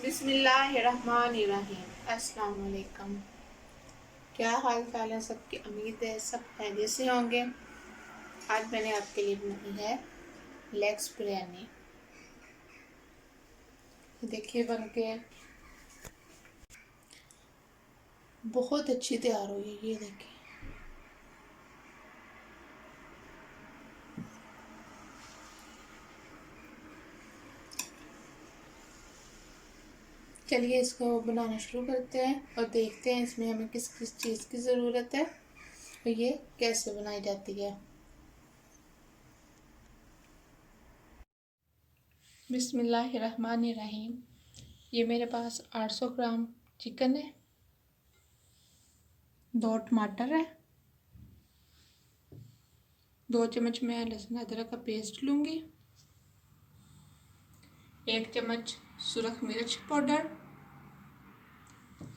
बिस्मिल्लाहिर्रहमानिर्रहीम। अस्सलाम वालेकुम। क्या हाल चाल है सबकी? उम्मीद है सब खैरियत से होंगे। आज मैंने आपके लिए बनाई है लेग्स बिरयानी। देखिए बन के बहुत अच्छी तैयार हुई है। ये देखिए चलिए इसको बनाना शुरू करते हैं और देखते हैं इसमें हमें किस किस चीज़ की ज़रूरत है और ये कैसे बनाई जाती है। बिस्मिल्लाहिर्रहमानिर्रहीम। ये मेरे पास 800 ग्राम चिकन है, 2 टमाटर है, 2 चम्मच मैं लहसुन अदरक का पेस्ट लूँगी, 1 चम्मच सुरख मिर्च पाउडर,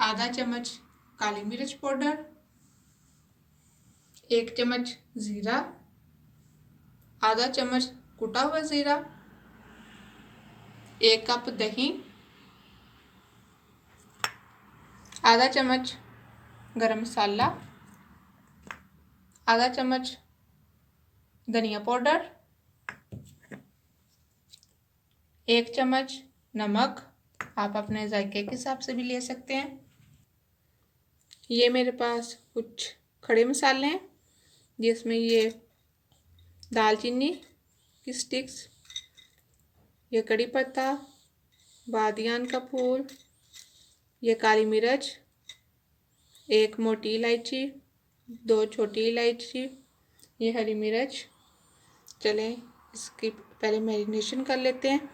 आधा चम्मच काली मिर्च पाउडर, 1 चम्मच ज़ीरा, आधा चम्मच कुटा हुआ ज़ीरा, 1 कप दही, आधा चम्मच गरम मसाला, आधा चम्मच धनिया पाउडर, 1 चम्मच नमक, आप अपने जायके के हिसाब से भी ले सकते हैं। ये मेरे पास कुछ खड़े मसाले हैं जिसमें ये दालचीनी की स्टिक्स, ये कड़ी पत्ता, बादियान का फूल, ये काली मिर्च, 1 मोटी इलायची, 2 छोटी इलायची, ये हरी मिर्च। चलें इसकी पहले मैरिनेशन कर लेते हैं,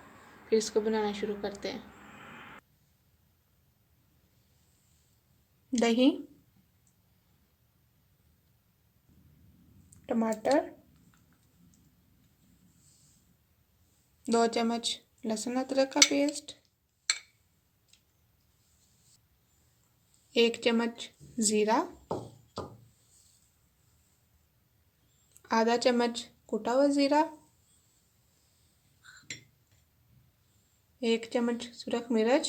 फिर इसको बनाना शुरू करते हैं। दही, टमाटर, 2 चम्मच लहसुन अदरक का पेस्ट, 1 चम्मच ज़ीरा, आधा चम्मच कुटा हुआ ज़ीरा, 1 चम्मच सुरख मिर्च,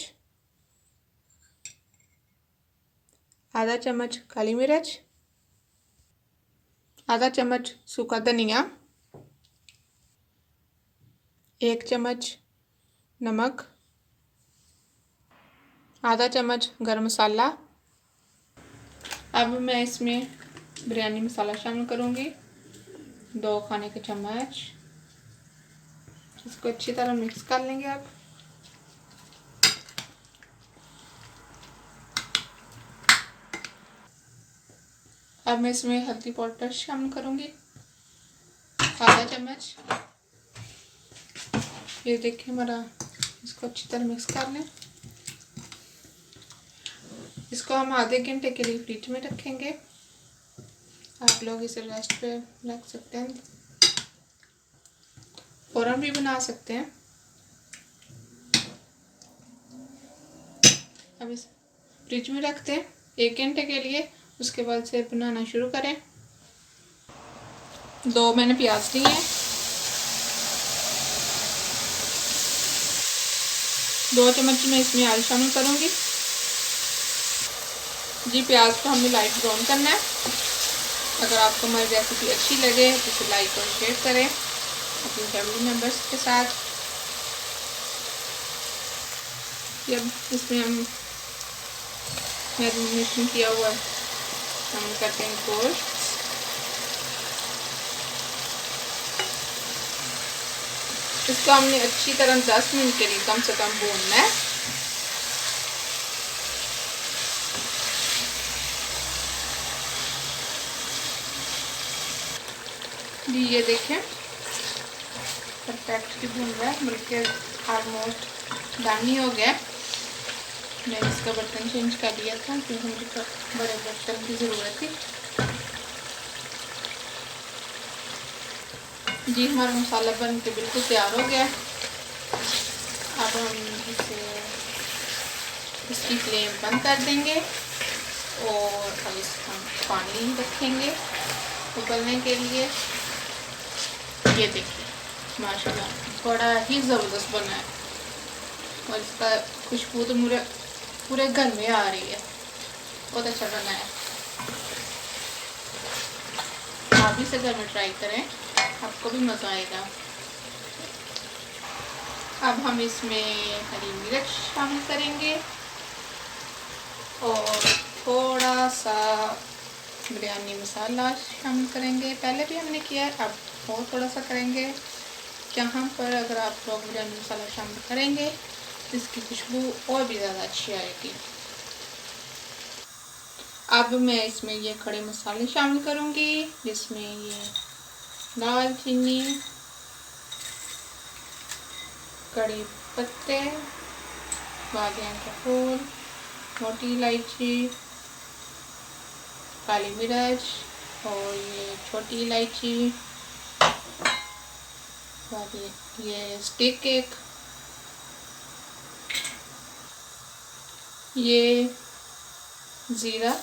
आधा चम्मच काली मिर्च, आधा चम्मच सूखा धनिया, 1 चम्मच नमक, आधा चम्मच गरम मसाला। अब मैं इसमें बिरयानी मसाला शामिल करूँगी, 2 खाने के चम्मच। इसको अच्छी तरह मिक्स कर लेंगे। अब मैं इसमें हल्दी पाउडर शामिल करूँगी, आधा चम्मच। ये देखिए हमारा, इसको अच्छी तरह मिक्स कर लें। इसको हम आधे घंटे के लिए फ्रिज में रखेंगे। आप लोग इसे रेस्ट पे रख सकते हैं, फ़ौरन भी बना सकते हैं। अब इस फ्रिज में रखते हैं 1 घंटे के लिए, उसके बाद से बनाना शुरू करें। 2 मैंने प्याज लिए हैं, 2 चम्मच मैं इसमें आलू शामिल करूँगी। जी प्याज को हमने लाइट ब्राउन करना है। अगर आपको हमारी रेसिपी अच्छी लगे तो इसे लाइक और शेयर करें अपनी फैमिली मेम्बर्स के साथ। जब इसमें हम मैरिनेशन किया हुआ हम करते हैं गोश्त। इसको हमने अच्छी तरह 10 मिनट के लिए कम से कम भूनना है। जी ये देखें परफेक्टली भून रहा है, बल्कि ऑलमोस्ट डन ही हो गया। मैंने इसका बर्तन चेंज कर दिया था क्योंकि मुझे बड़े बर्तन की ज़रूरत थी। जी हमारा मसाला बन के बिल्कुल तैयार हो गया। अब हम इसकी फ्लेम बंद कर देंगे और अब इसका पानी रखेंगे उबलने के लिए। ये देखिए माशाल्लाह बड़ा ही ज़बरदस्त बना है। और इसका खुशबू तो पूरे पूरे घर में आ रही है। बहुत अच्छा बना है। आप भी इसे घर में ट्राई करें, आपको भी मज़ा आएगा। अब हम इसमें हरी मिर्च शामिल करेंगे और थोड़ा सा बिरयानी मसाला शामिल करेंगे। पहले भी हमने किया है, अब और थोड़ा सा करेंगे। यहाँ पर अगर आप लोग बिरयानी मसाला शामिल करेंगे तो इसकी खुशबू और भी ज़्यादा अच्छी आएगी। अब मैं इसमें ये खड़े मसाले शामिल करूँगी, जिसमें ये दालचीनी, कड़ी पत्ते, बादियान का फूल, मोटी इलायची, काली मिर्च और ये छोटी इलायची, ये स्टिक केक, ये ज़ीरा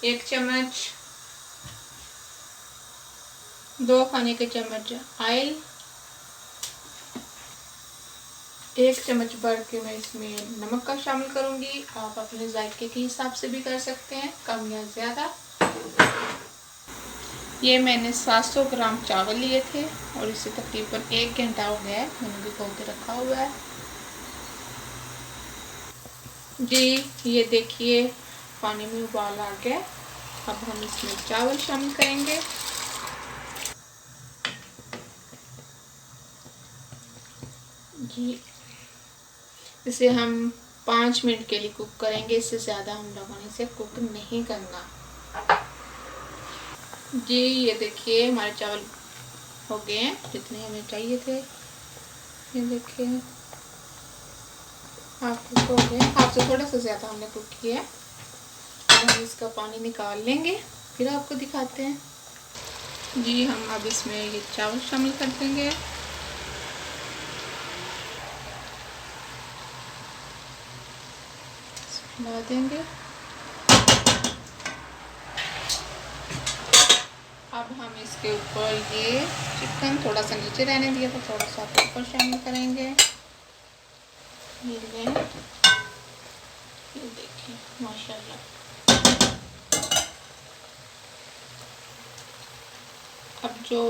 1 चम्मच, 2 खाने के चम्मच ऑयल, 1 चम्मच भर के मैं इसमें नमक का शामिल करूँगी। आप अपने जायके के हिसाब से भी कर सकते हैं, कम या ज़्यादा। ये मैंने 700 ग्राम चावल लिए थे और इसे तकरीबन 1 घंटा हो गया है मैंने भिगो के रखा हुआ है। जी ये देखिए पानी में उबाल आ गया। अब हम इसमें चावल शामिल करेंगे। जी इसे हम 5 मिनट के लिए कुक करेंगे, इससे ज़्यादा हम लोगों ने इसे कुक नहीं करना। जी ये देखिए हमारे चावल हो गए हैं जितने हमें चाहिए थे। ये देखिए हाफ कुक हो गए, हाफ से थोड़ा सा ज़्यादा हमने कुक किया है। अब हम इसका पानी निकाल लेंगे, फिर आपको दिखाते हैं। जी हम अब इसमें ये चावल शामिल कर देंगे। मिला देंगे। अब हम इसके ऊपर ये चिकन थोड़ा सा नीचे रहने दिया तो थोड़ा सा ऊपर शामिल करेंगे। ये देखिए माशाल्लाह। अब जो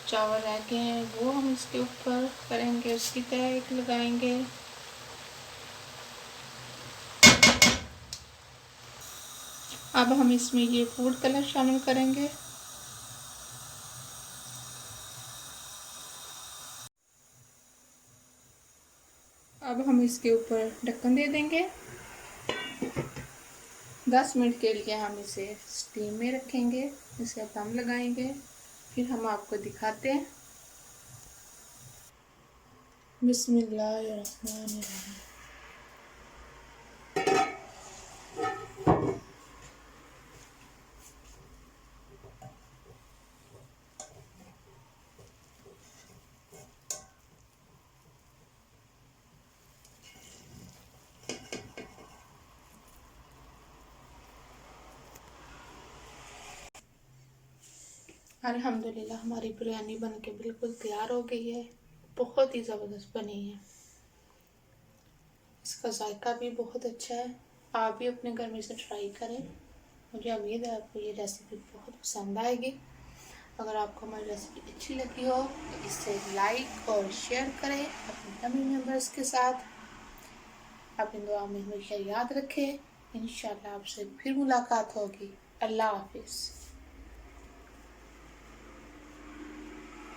चावल रह गए हैं वो हम इसके ऊपर करेंगे, उसकी तह लगाएंगे। अब हम इसमें ये फूड कलर शामिल करेंगे। अब हम इसके ऊपर ढक्कन दे देंगे। 10 मिनट के लिए हम इसे स्टीम में रखेंगे, इसे दम लगाएंगे, फिर हम आपको दिखाते हैं। बिस्मिल्लाहिर्रहमानिर्रहीम। अल्हम्दुलिल्लाह हमारी बिरयानी बनके बिल्कुल तैयार हो गई है। बहुत ही ज़बरदस्त बनी है। इसका जायका भी बहुत अच्छा है। आप भी अपने घर में इसे ट्राई करें। मुझे उम्मीद है आपको ये रेसिपी बहुत पसंद आएगी। अगर आपको हमारी रेसिपी अच्छी लगी हो तो इसे लाइक और शेयर करें अपने फैमिली मेम्बर्स के साथ। अपनी दुआ में हमेशा याद रखें। इंशाल्लाह आपसे फिर मुलाकात होगी। अल्लाह हाफिज़।